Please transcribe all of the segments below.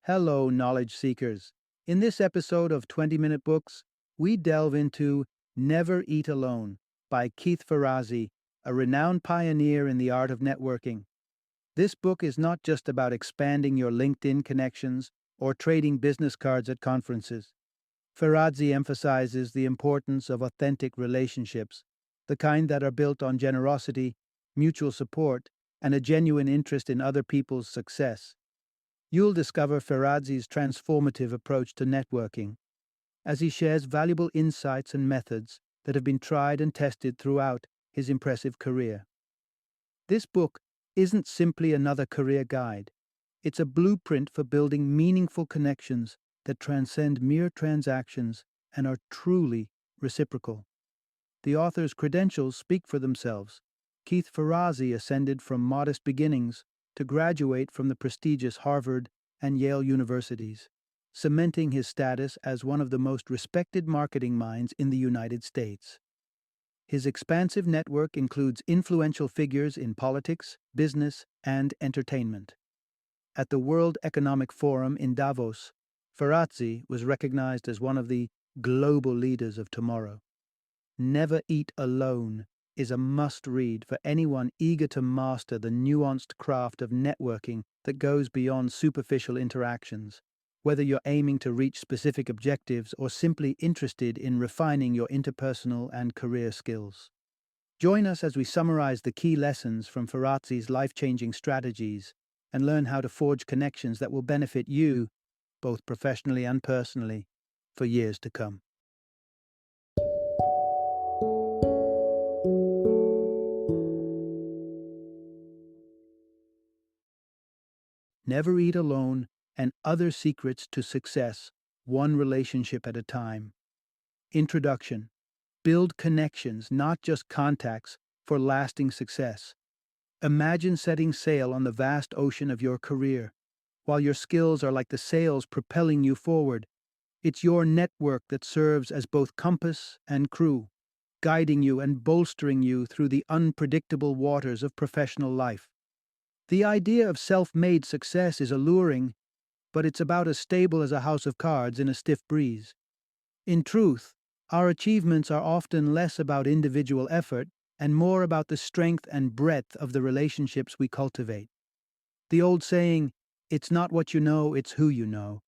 Hello, knowledge seekers. In this episode of 20-Minute Books, we delve into Never Eat Alone by Keith Ferrazzi, a renowned pioneer in the art of networking. This book is not just about expanding your LinkedIn connections or trading business cards at conferences. Ferrazzi emphasizes the importance of authentic relationships, the kind that are built on generosity, mutual support, and a genuine interest in other people's success. You'll discover Ferrazzi's transformative approach to networking as he shares valuable insights and methods that have been tried and tested throughout his impressive career. This book isn't simply another career guide. It's a blueprint for building meaningful connections that transcend mere transactions and are truly reciprocal. The author's credentials speak for themselves. Keith Ferrazzi ascended from modest beginnings to graduate from the prestigious Harvard and Yale universities, cementing his status as one of the most respected marketing minds in the United States. His expansive network includes influential figures in politics, business, and entertainment. At the World Economic Forum in Davos, Ferrazzi was recognized as one of the global leaders of tomorrow. Never Eat Alone is a must-read for anyone eager to master the nuanced craft of networking that goes beyond superficial interactions, whether you're aiming to reach specific objectives or simply interested in refining your interpersonal and career skills. Join us as we summarize the key lessons from Ferrazzi's life-changing strategies and learn how to forge connections that will benefit you, both professionally and personally, for years to come. Never Eat Alone and Other Secrets to Success, One Relationship at a Time. Introduction. Build connections, not just contacts, for lasting success. Imagine setting sail on the vast ocean of your career. While your skills are like the sails propelling you forward, it's your network that serves as both compass and crew, guiding you and bolstering you through the unpredictable waters of professional life. The idea of self-made success is alluring, but it's about as stable as a house of cards in a stiff breeze. In truth, our achievements are often less about individual effort and more about the strength and breadth of the relationships we cultivate. The old saying, "It's not what you know, it's who you know,"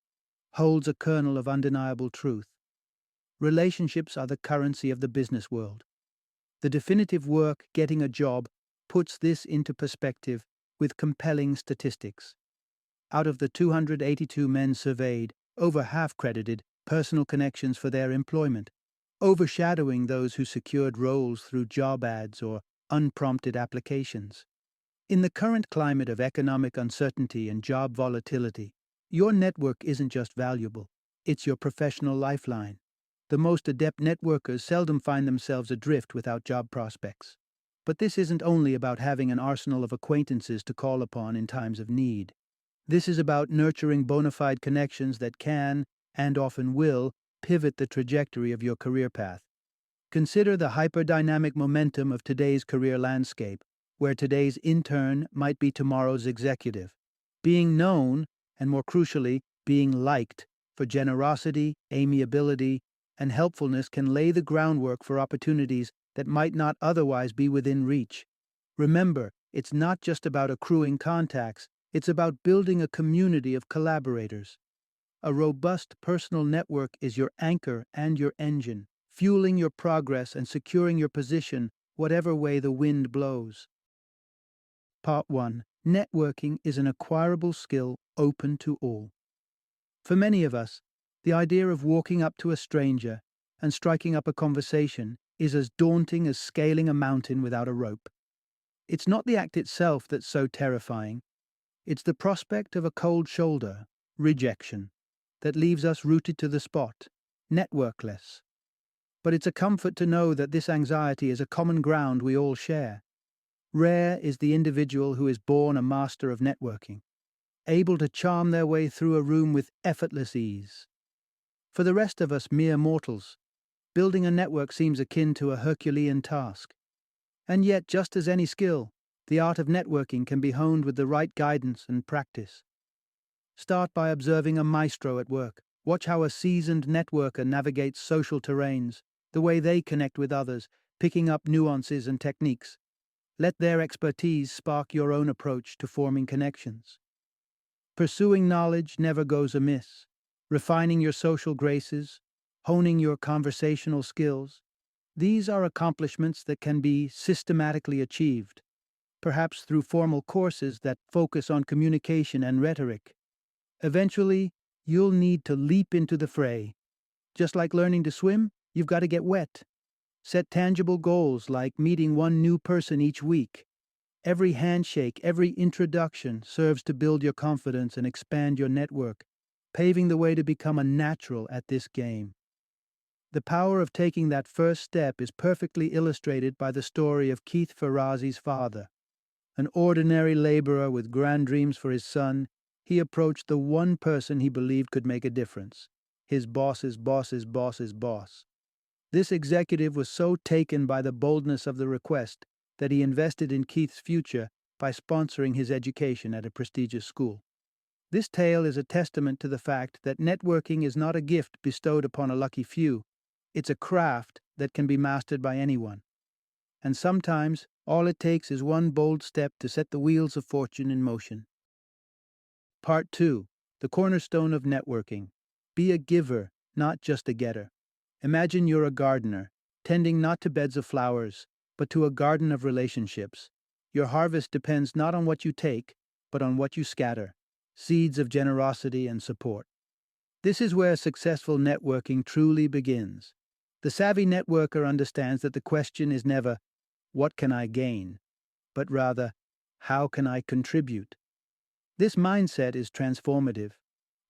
holds a kernel of undeniable truth. Relationships are the currency of the business world. The definitive work, Getting a Job, puts this into perspective with compelling statistics. Out of the 282 men surveyed, over half credited personal connections for their employment, overshadowing those who secured roles through job ads or unprompted applications. In the current climate of economic uncertainty and job volatility, your network isn't just valuable, it's your professional lifeline. The most adept networkers seldom find themselves adrift without job prospects. But this isn't only about having an arsenal of acquaintances to call upon in times of need. This is about nurturing bona fide connections that can, and often will, pivot the trajectory of your career path. Consider the hyperdynamic momentum of today's career landscape, where today's intern might be tomorrow's executive. Being known, and more crucially, being liked, for generosity, amiability, and helpfulness can lay the groundwork for opportunities that might not otherwise be within reach. Remember, it's not just about accruing contacts, it's about building a community of collaborators. A robust personal network is your anchor and your engine, fueling your progress and securing your position whatever way the wind blows. Part 1. Networking is an acquirable skill open to all. For many of us, the idea of walking up to a stranger and striking up a conversation is as daunting as scaling a mountain without a rope. It's not the act itself that's so terrifying. It's the prospect of a cold shoulder, rejection, that leaves us rooted to the spot, networkless. But it's a comfort to know that this anxiety is a common ground we all share. Rare is the individual who is born a master of networking, able to charm their way through a room with effortless ease. For the rest of us mere mortals, building a network seems akin to a Herculean task. And yet, just as any skill, the art of networking can be honed with the right guidance and practice. Start by observing a maestro at work. Watch how a seasoned networker navigates social terrains, the way they connect with others, picking up nuances and techniques. Let their expertise spark your own approach to forming connections. Pursuing knowledge never goes amiss. Refining your social graces, honing your conversational skills, these are accomplishments that can be systematically achieved, perhaps through formal courses that focus on communication and rhetoric. Eventually, you'll need to leap into the fray. Just like learning to swim, you've got to get wet. Set tangible goals like meeting one new person each week. Every handshake, every introduction serves to build your confidence and expand your network, paving the way to become a natural at this game. The power of taking that first step is perfectly illustrated by the story of Keith Ferrazzi's father. An ordinary laborer with grand dreams for his son, he approached the one person he believed could make a difference, his boss's boss's boss's boss. This executive was so taken by the boldness of the request that he invested in Keith's future by sponsoring his education at a prestigious school. This tale is a testament to the fact that networking is not a gift bestowed upon a lucky few. It's a craft that can be mastered by anyone. And sometimes, all it takes is one bold step to set the wheels of fortune in motion. Part 2. The cornerstone of networking. Be a giver, not just a getter. Imagine you're a gardener, tending not to beds of flowers, but to a garden of relationships. Your harvest depends not on what you take, but on what you scatter, seeds of generosity and support. This is where successful networking truly begins. The savvy networker understands that the question is never, what can I gain? But rather, how can I contribute? This mindset is transformative,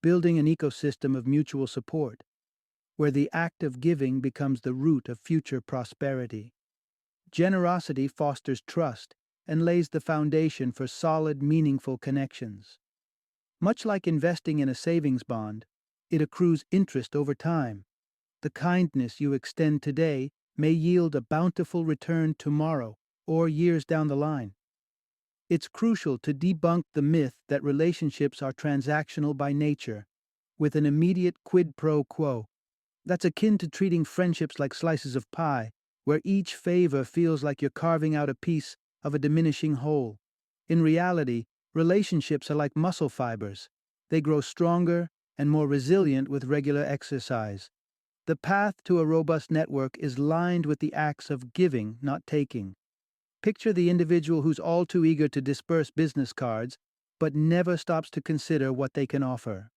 building an ecosystem of mutual support, where the act of giving becomes the root of future prosperity. Generosity fosters trust and lays the foundation for solid, meaningful connections. Much like investing in a savings bond, it accrues interest over time. The kindness you extend today may yield a bountiful return tomorrow or years down the line. It's crucial to debunk the myth that relationships are transactional by nature, with an immediate quid pro quo. That's akin to treating friendships like slices of pie, where each favor feels like you're carving out a piece of a diminishing whole. In reality, relationships are like muscle fibers. They grow stronger and more resilient with regular exercise. The path to a robust network is lined with the acts of giving, not taking. Picture the individual who's all too eager to disperse business cards, but never stops to consider what they can offer.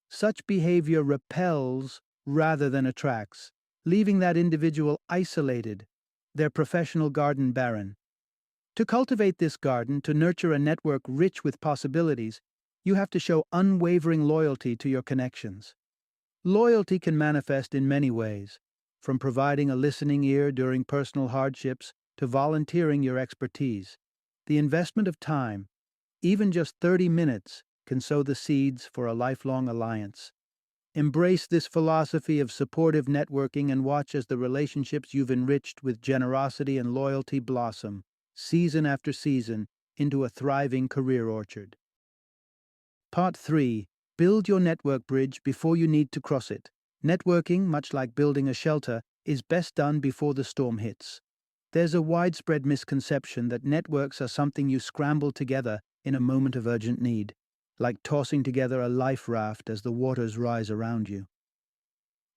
Such behavior repels rather than attracts, leaving that individual isolated, their professional garden barren. To cultivate this garden, to nurture a network rich with possibilities, you have to show unwavering loyalty to your connections. Loyalty can manifest in many ways, from providing a listening ear during personal hardships to volunteering your expertise. The investment of time, even just 30 minutes, can sow the seeds for a lifelong alliance. Embrace this philosophy of supportive networking and watch as the relationships you've enriched with generosity and loyalty blossom, season after season, into a thriving career orchard. Part 3. Build your network bridge before you need to cross it. Networking, much like building a shelter, is best done before the storm hits. There's a widespread misconception that networks are something you scramble together in a moment of urgent need, like tossing together a life raft as the waters rise around you.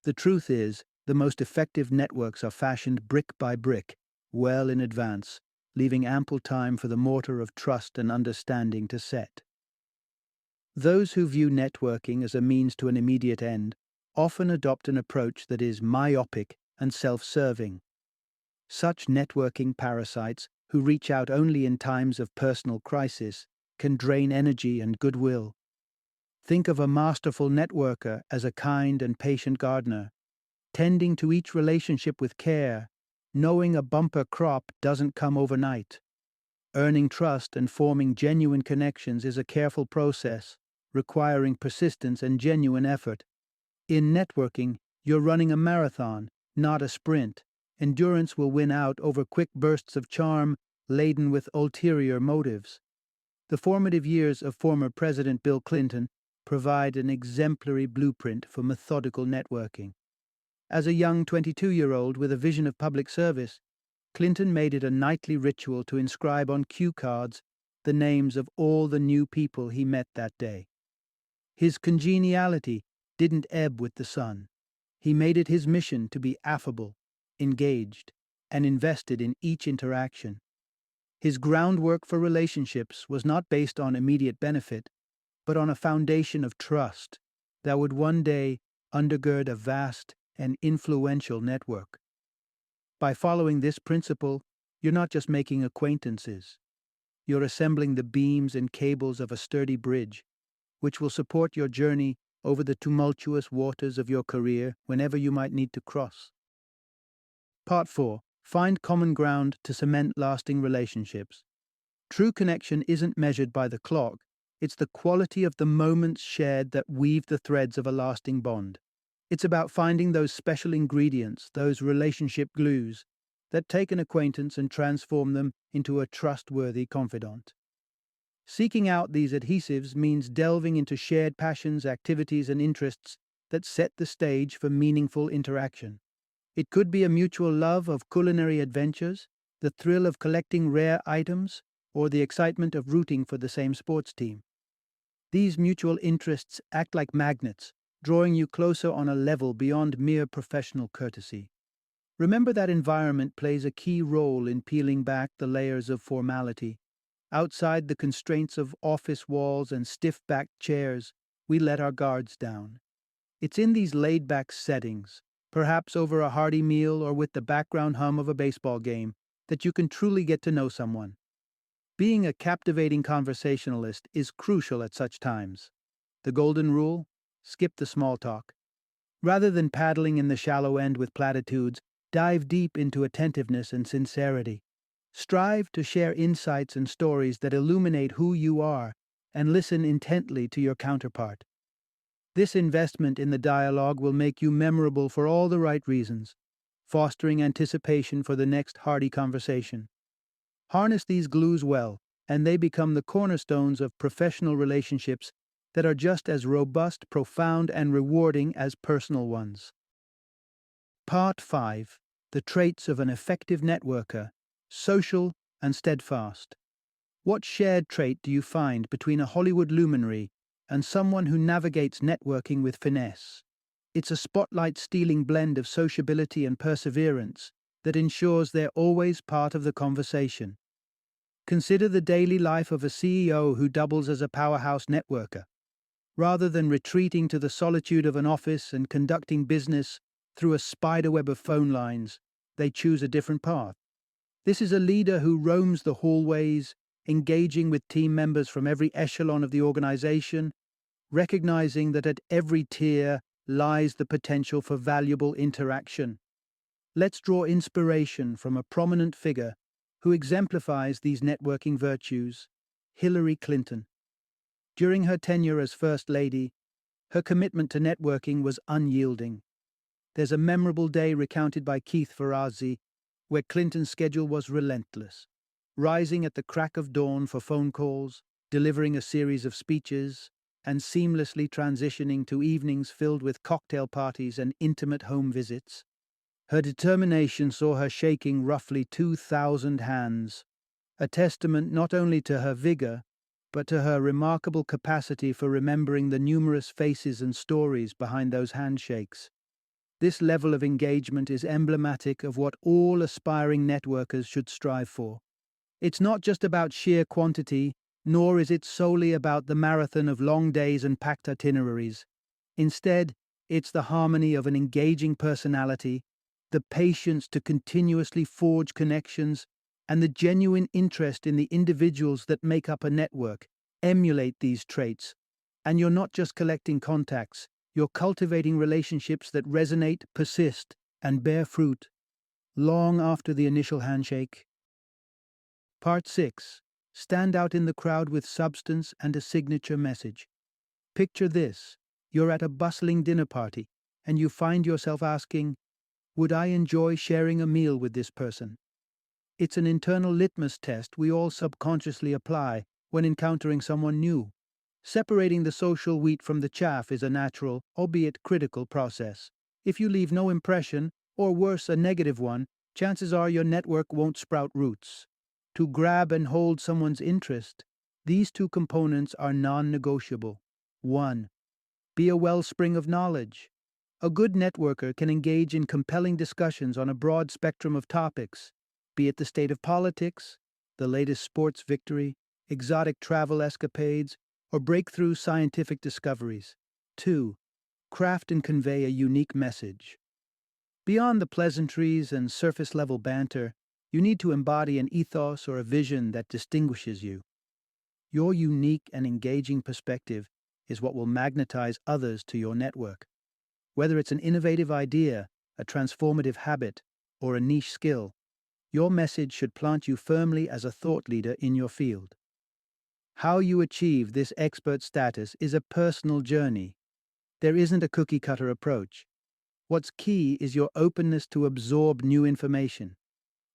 The truth is, the most effective networks are fashioned brick by brick, well in advance, leaving ample time for the mortar of trust and understanding to set. Those who view networking as a means to an immediate end often adopt an approach that is myopic and self-serving. Such networking parasites, who reach out only in times of personal crisis, can drain energy and goodwill. Think of a masterful networker as a kind and patient gardener, tending to each relationship with care, knowing a bumper crop doesn't come overnight. Earning trust and forming genuine connections is a careful process, requiring persistence and genuine effort. In networking, you're running a marathon, not a sprint. Endurance will win out over quick bursts of charm laden with ulterior motives. The formative years of former President Bill Clinton provide an exemplary blueprint for methodical networking. As a young 22-year-old with a vision of public service, Clinton made it a nightly ritual to inscribe on cue cards the names of all the new people he met that day. His congeniality didn't ebb with the sun. He made it his mission to be affable, engaged, and invested in each interaction. His groundwork for relationships was not based on immediate benefit, but on a foundation of trust that would one day undergird a vast and influential network. By following this principle, you're not just making acquaintances. You're assembling the beams and cables of a sturdy bridge, which will support your journey over the tumultuous waters of your career whenever you might need to cross. Part 4. Find common ground to cement lasting relationships. True connection isn't measured by the clock, it's the quality of the moments shared that weave the threads of a lasting bond. It's about finding those special ingredients, those relationship glues, that take an acquaintance and transform them into a trustworthy confidant. Seeking out these adhesives means delving into shared passions, activities, and interests that set the stage for meaningful interaction. It could be a mutual love of culinary adventures, the thrill of collecting rare items, or the excitement of rooting for the same sports team. These mutual interests act like magnets, drawing you closer on a level beyond mere professional courtesy. Remember that environment plays a key role in peeling back the layers of formality. Outside the constraints of office walls and stiff-backed chairs, we let our guards down. It's in these laid-back settings, perhaps over a hearty meal or with the background hum of a baseball game, that you can truly get to know someone. Being a captivating conversationalist is crucial at such times. The golden rule? Skip the small talk. Rather than paddling in the shallow end with platitudes, dive deep into attentiveness and sincerity. Strive to share insights and stories that illuminate who you are and listen intently to your counterpart. This investment in the dialogue will make you memorable for all the right reasons, fostering anticipation for the next hearty conversation. Harness these glues well, and they become the cornerstones of professional relationships that are just as robust, profound, and rewarding as personal ones. Part 5. The traits of an effective networker: social and steadfast. What shared trait do you find between a Hollywood luminary and someone who navigates networking with finesse? It's a spotlight-stealing blend of sociability and perseverance that ensures they're always part of the conversation. Consider the daily life of a CEO who doubles as a powerhouse networker. Rather than retreating to the solitude of an office and conducting business through a spiderweb of phone lines, they choose a different path. This is a leader who roams the hallways, engaging with team members from every echelon of the organization, recognizing that at every tier lies the potential for valuable interaction. Let's draw inspiration from a prominent figure who exemplifies these networking virtues: Hillary Clinton. During her tenure as First Lady, her commitment to networking was unyielding. There's a memorable day recounted by Keith Ferrazzi where Clinton's schedule was relentless, rising at the crack of dawn for phone calls, delivering a series of speeches, and seamlessly transitioning to evenings filled with cocktail parties and intimate home visits. Her determination saw her shaking roughly 2,000 hands, a testament not only to her vigor, but to her remarkable capacity for remembering the numerous faces and stories behind those handshakes. This level of engagement is emblematic of what all aspiring networkers should strive for. It's not just about sheer quantity, nor is it solely about the marathon of long days and packed itineraries. Instead, it's the harmony of an engaging personality, the patience to continuously forge connections, and the genuine interest in the individuals that make up a network. Emulate these traits, and you're not just collecting contacts, you're cultivating relationships that resonate, persist, and bear fruit long after the initial handshake. Part 6. Stand out in the crowd with substance and a signature message. Picture this: you're at a bustling dinner party, and you find yourself asking, "Would I enjoy sharing a meal with this person?" It's an internal litmus test we all subconsciously apply when encountering someone new. Separating the social wheat from the chaff is a natural, albeit critical, process. If you leave no impression, or worse, a negative one, chances are your network won't sprout roots. To grab and hold someone's interest, these two components are non negotiable. 1. Be a wellspring of knowledge. A good networker can engage in compelling discussions on a broad spectrum of topics, be it the state of politics, the latest sports victory, exotic travel escapades, or breakthrough scientific discoveries. 2. Craft and convey a unique message. Beyond the pleasantries and surface level banter, you need to embody an ethos or a vision that distinguishes you. Your unique and engaging perspective is what will magnetize others to your network. Whether it's an innovative idea, a transformative habit, or a niche skill, your message should plant you firmly as a thought leader in your field. How you achieve this expert status is a personal journey. There isn't a cookie-cutter approach. What's key is your openness to absorb new information,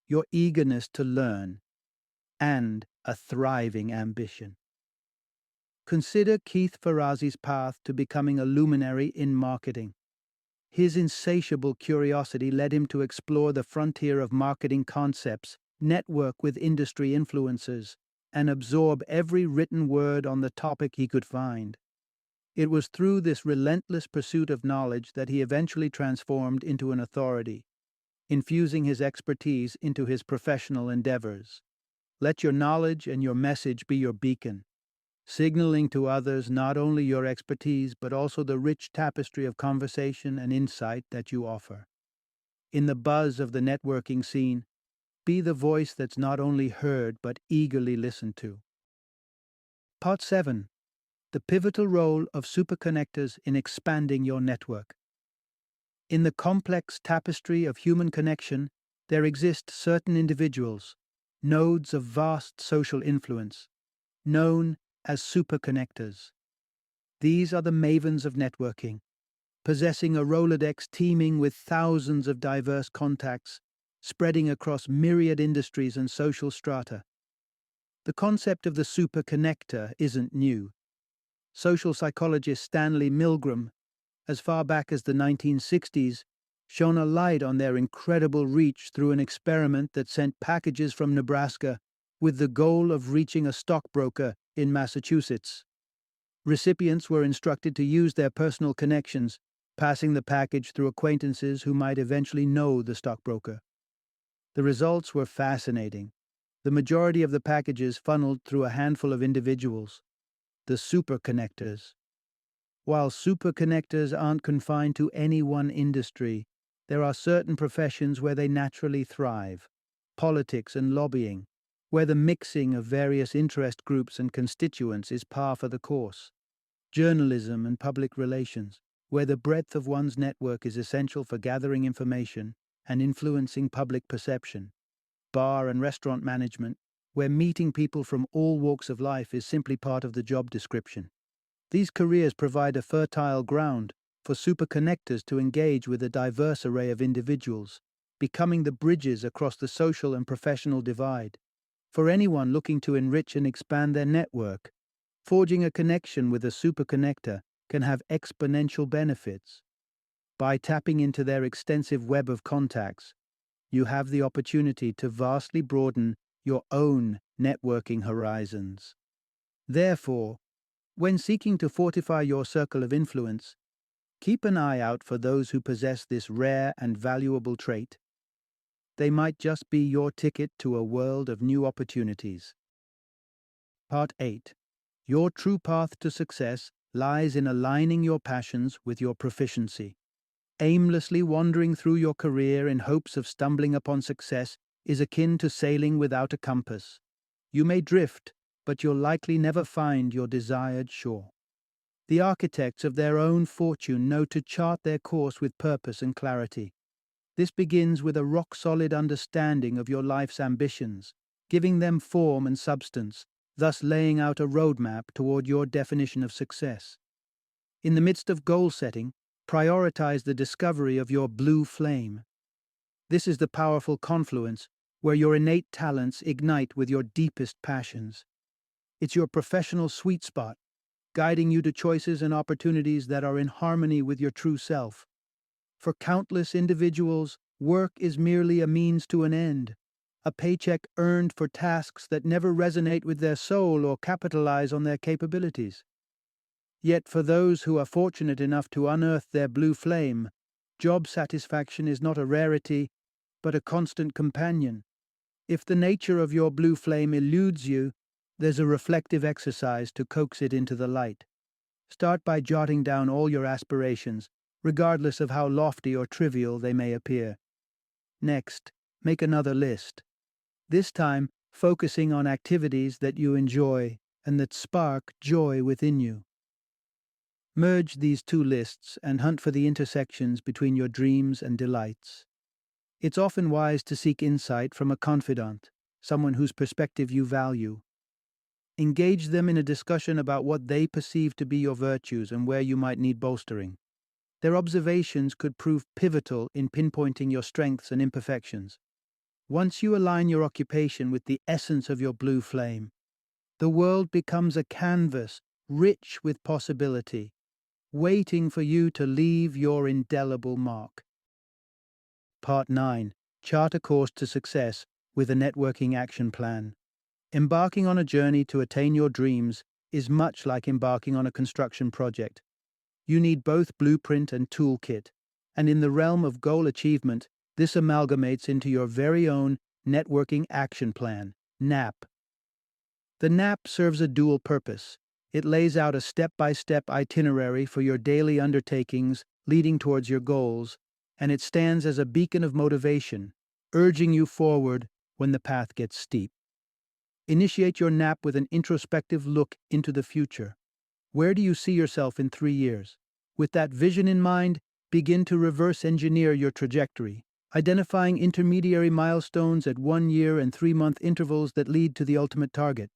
your eagerness to learn, and a thriving ambition. Consider Keith Ferrazzi's path to becoming a luminary in marketing. His insatiable curiosity led him to explore the frontier of marketing concepts, network with industry influencers, and absorb every written word on the topic he could find. It was through this relentless pursuit of knowledge that he eventually transformed into an authority, infusing his expertise into his professional endeavors. Let your knowledge and your message be your beacon, signaling to others not only your expertise but also the rich tapestry of conversation and insight that you offer. In the buzz of the networking scene, be the voice that's not only heard but eagerly listened to. Part 7. The pivotal role of superconnectors in expanding your network. In the complex tapestry of human connection, there exist certain individuals, nodes of vast social influence, known as superconnectors. These are the mavens of networking, possessing a Rolodex teeming with thousands of diverse contacts, spreading across myriad industries and social strata. The concept of the superconnector isn't new. Social psychologist Stanley Milgram, as far back as the 1960s, shone a light on their incredible reach through an experiment that sent packages from Nebraska with the goal of reaching a stockbroker in Massachusetts. Recipients were instructed to use their personal connections, passing the package through acquaintances who might eventually know the stockbroker. The results were fascinating. The majority of the packages funneled through a handful of individuals, the superconnectors. While superconnectors aren't confined to any one industry, there are certain professions where they naturally thrive. Politics and lobbying, where the mixing of various interest groups and constituents is par for the course. Journalism and public relations, where the breadth of one's network is essential for gathering information and influencing public perception. Bar and restaurant management, where meeting people from all walks of life is simply part of the job description. These careers provide a fertile ground for superconnectors to engage with a diverse array of individuals, becoming the bridges across the social and professional divide. For anyone looking to enrich and expand their network, forging a connection with a superconnector can have exponential benefits. By tapping into their extensive web of contacts, you have the opportunity to vastly broaden your own networking horizons. Therefore, when seeking to fortify your circle of influence, keep an eye out for those who possess this rare and valuable trait. They might just be your ticket to a world of new opportunities. Part 8. Your true path to success lies in aligning your passions with your proficiency. Aimlessly wandering through your career in hopes of stumbling upon success is akin to sailing without a compass. You may drift, but you'll likely never find your desired shore. The architects of their own fortune know to chart their course with purpose and clarity. This begins with a rock-solid understanding of your life's ambitions, giving them form and substance, thus laying out a roadmap toward your definition of success. In the midst of goal setting, prioritize the discovery of your blue flame. This is the powerful confluence where your innate talents ignite with your deepest passions. It's your professional sweet spot, guiding you to choices and opportunities that are in harmony with your true self. For countless individuals, work is merely a means to an end, a paycheck earned for tasks that never resonate with their soul or capitalize on their capabilities. Yet for those who are fortunate enough to unearth their blue flame, job satisfaction is not a rarity, but a constant companion. If the nature of your blue flame eludes you, there's a reflective exercise to coax it into the light. Start by jotting down all your aspirations, regardless of how lofty or trivial they may appear. Next, make another list. This time, focusing on activities that you enjoy and that spark joy within you. Merge these two lists and hunt for the intersections between your dreams and delights. It's often wise to seek insight from a confidant, someone whose perspective you value. Engage them in a discussion about what they perceive to be your virtues and where you might need bolstering. Their observations could prove pivotal in pinpointing your strengths and imperfections. Once you align your occupation with the essence of your blue flame, the world becomes a canvas rich with possibility, waiting for you to leave your indelible mark. Part 9. Chart a course to success with a networking action plan. Embarking on a journey to attain your dreams is much like embarking on a construction project. You need both blueprint and toolkit, and in the realm of goal achievement, this amalgamates into your very own networking action plan, NAP. The NAP serves a dual purpose. It lays out a step-by-step itinerary for your daily undertakings leading towards your goals, and it stands as a beacon of motivation, urging you forward when the path gets steep. Initiate your NAP with an introspective look into the future. Where do you see yourself in 3 years? With that vision in mind, begin to reverse engineer your trajectory, identifying intermediary milestones at 1-year and 3-month intervals that lead to the ultimate target.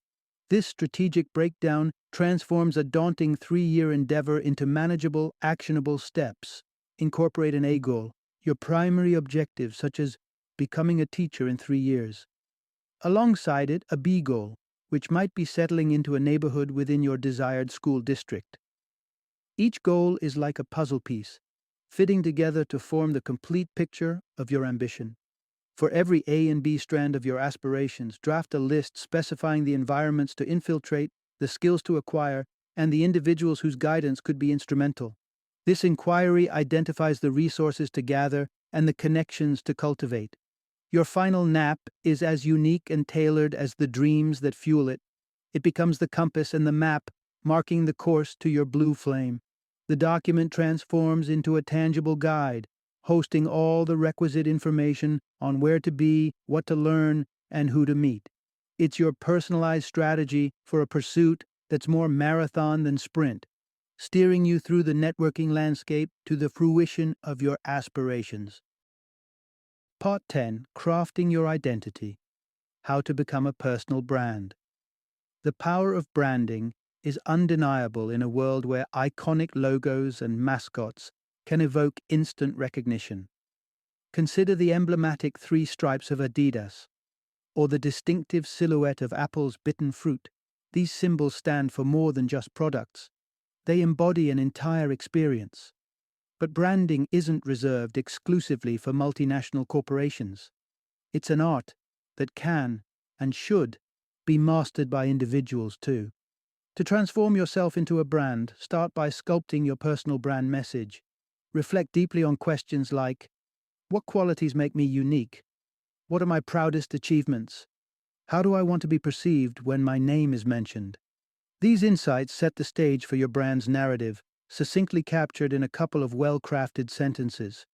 This strategic breakdown transforms a daunting 3-year endeavor into manageable, actionable steps. Incorporate an A goal, your primary objective, such as becoming a teacher in 3 years. Alongside it, a B goal, which might be settling into a neighborhood within your desired school district. Each goal is like a puzzle piece, fitting together to form the complete picture of your ambition. For every A and B strand of your aspirations, draft a list specifying the environments to infiltrate, the skills to acquire, and the individuals whose guidance could be instrumental. This inquiry identifies the resources to gather and the connections to cultivate. Your final NAP is as unique and tailored as the dreams that fuel it. It becomes the compass and the map, marking the course to your blue flame. The document transforms into a tangible guide, hosting all the requisite information on where to be, what to learn, and who to meet. It's your personalized strategy for a pursuit that's more marathon than sprint, steering you through the networking landscape to the fruition of your aspirations. Part 10. Crafting your identity. How to become a personal brand. The power of branding is undeniable in a world where iconic logos and mascots can evoke instant recognition. Consider the emblematic 3 stripes of Adidas, or the distinctive silhouette of Apple's bitten fruit. These symbols stand for more than just products. They embody an entire experience. But branding isn't reserved exclusively for multinational corporations. It's an art that can, and should, be mastered by individuals too. To transform yourself into a brand, start by sculpting your personal brand message. Reflect deeply on questions like, what qualities make me unique? What are my proudest achievements? How do I want to be perceived when my name is mentioned? These insights set the stage for your brand's narrative, succinctly captured in a couple of well-crafted sentences.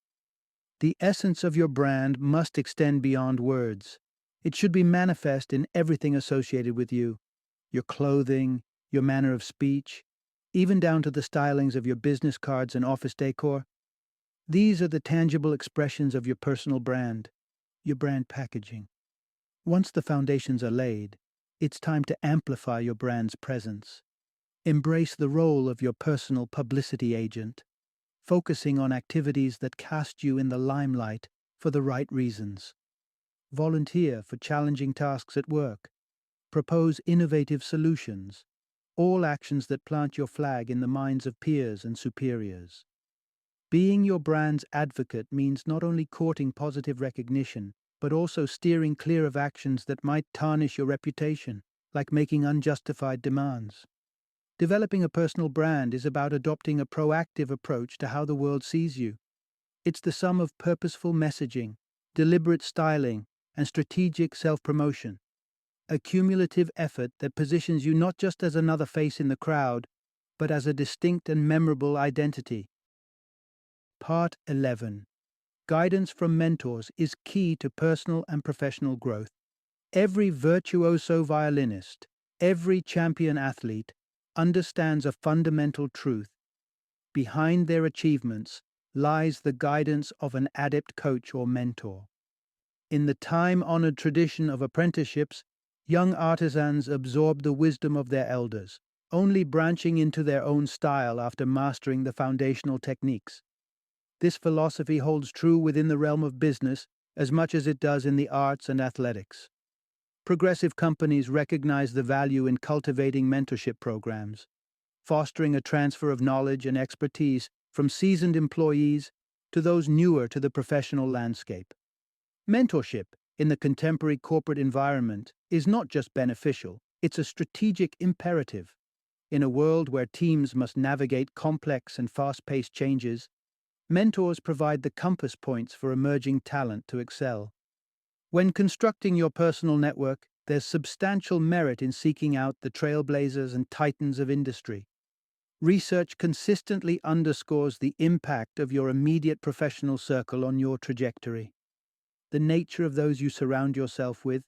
The essence of your brand must extend beyond words. It should be manifest in everything associated with you: your clothing, your manner of speech, even down to the stylings of your business cards and office decor. These are the tangible expressions of your personal brand, your brand packaging. Once the foundations are laid, it's time to amplify your brand's presence. Embrace the role of your personal publicity agent, focusing on activities that cast you in the limelight for the right reasons. Volunteer for challenging tasks at work. Propose innovative solutions. all actions that plant your flag in the minds of peers and superiors. Being your brand's advocate means not only courting positive recognition, but also steering clear of actions that might tarnish your reputation, like making unjustified demands. Developing a personal brand is about adopting a proactive approach to how the world sees you. It's the sum of purposeful messaging, deliberate styling, and strategic self-promotion. A cumulative effort that positions you not just as another face in the crowd, but as a distinct and memorable identity. Part 11. Guidance from mentors is key to personal and professional growth. Every virtuoso violinist, every champion athlete understands a fundamental truth. Behind their achievements lies the guidance of an adept coach or mentor. In the time-honored tradition of apprenticeships, young artisans absorb the wisdom of their elders, only branching into their own style after mastering the foundational techniques. This philosophy holds true within the realm of business as much as it does in the arts and athletics. Progressive companies recognize the value in cultivating mentorship programs, fostering a transfer of knowledge and expertise from seasoned employees to those newer to the professional landscape. Mentorship in the contemporary corporate environment is not just beneficial, it's a strategic imperative. In a world where teams must navigate complex and fast-paced changes, mentors provide the compass points for emerging talent to excel. When constructing your personal network, there's substantial merit in seeking out the trailblazers and titans of industry. Research consistently underscores the impact of your immediate professional circle on your trajectory. The nature of those you surround yourself with,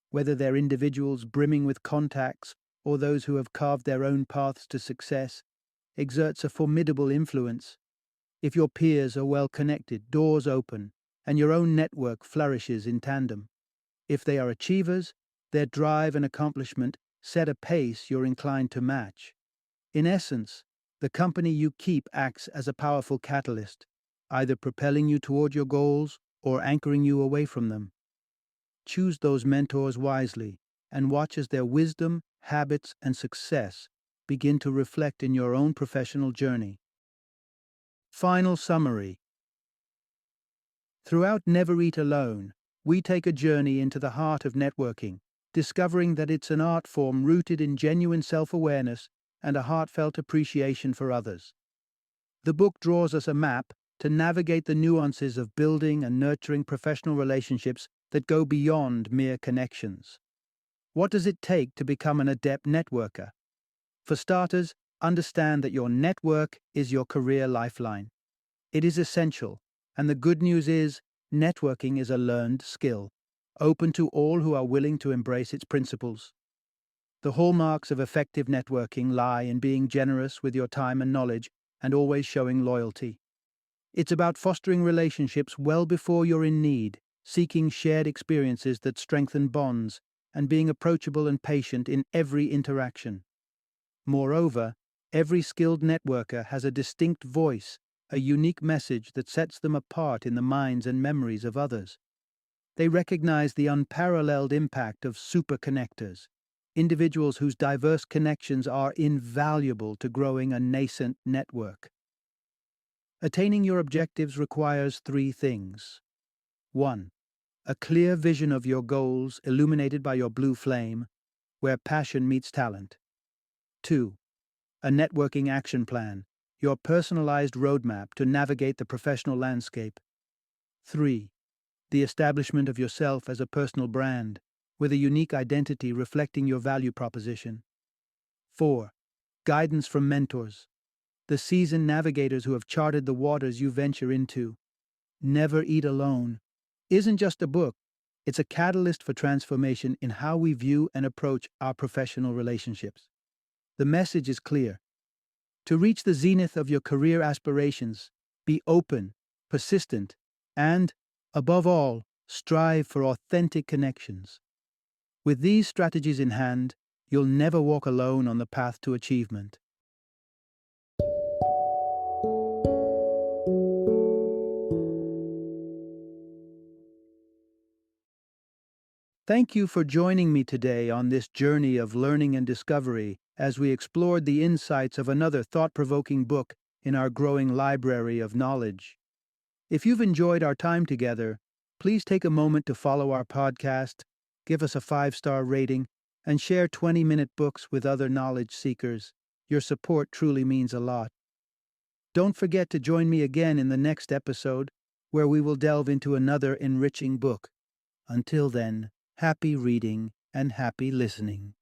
whether they're individuals brimming with contacts or those who have carved their own paths to success, exerts a formidable influence. If your peers are well connected, doors open, and your own network flourishes in tandem. If they are achievers, their drive and accomplishment set a pace you're inclined to match. In essence, the company you keep acts as a powerful catalyst, either propelling you toward your goals or anchoring you away from them. Choose those mentors wisely and watch as their wisdom, habits, and success begin to reflect in your own professional journey. Final summary. Throughout Never Eat Alone, we take a journey into the heart of networking, discovering that it's an art form rooted in genuine self-awareness and a heartfelt appreciation for others. The book draws us a map to navigate the nuances of building and nurturing professional relationships that go beyond mere connections. What does it take to become an adept networker? For starters, understand that your network is your career lifeline. It is essential, and the good news is, networking is a learned skill, open to all who are willing to embrace its principles. The hallmarks of effective networking lie in being generous with your time and knowledge and always showing loyalty. It's about fostering relationships well before you're in need, seeking shared experiences that strengthen bonds, and being approachable and patient in every interaction. Moreover, every skilled networker has a distinct voice, a unique message that sets them apart in the minds and memories of others. They recognize the unparalleled impact of superconnectors, individuals whose diverse connections are invaluable to growing a nascent network. Attaining your objectives requires 3 things. 1. A clear vision of your goals illuminated by your blue flame, where passion meets talent. 2. A networking action plan, your personalized roadmap to navigate the professional landscape. 3. The establishment of yourself as a personal brand, with a unique identity reflecting your value proposition. 4. Guidance from mentors, the seasoned navigators who have charted the waters you venture into. Never Eat Alone isn't just a book, it's a catalyst for transformation in how we view and approach our professional relationships. The message is clear. To reach the zenith of your career aspirations, be open, persistent, and, above all, strive for authentic connections. With these strategies in hand, you'll never walk alone on the path to achievement. Thank you for joining me today on this journey of learning and discovery as we explored the insights of another thought-provoking book in our growing library of knowledge. If you've enjoyed our time together, please take a moment to follow our podcast, give us a 5-star rating, and share 20-minute books with other knowledge seekers. Your support truly means a lot. Don't forget to join me again in the next episode, where we will delve into another enriching book. Until then, happy reading and happy listening.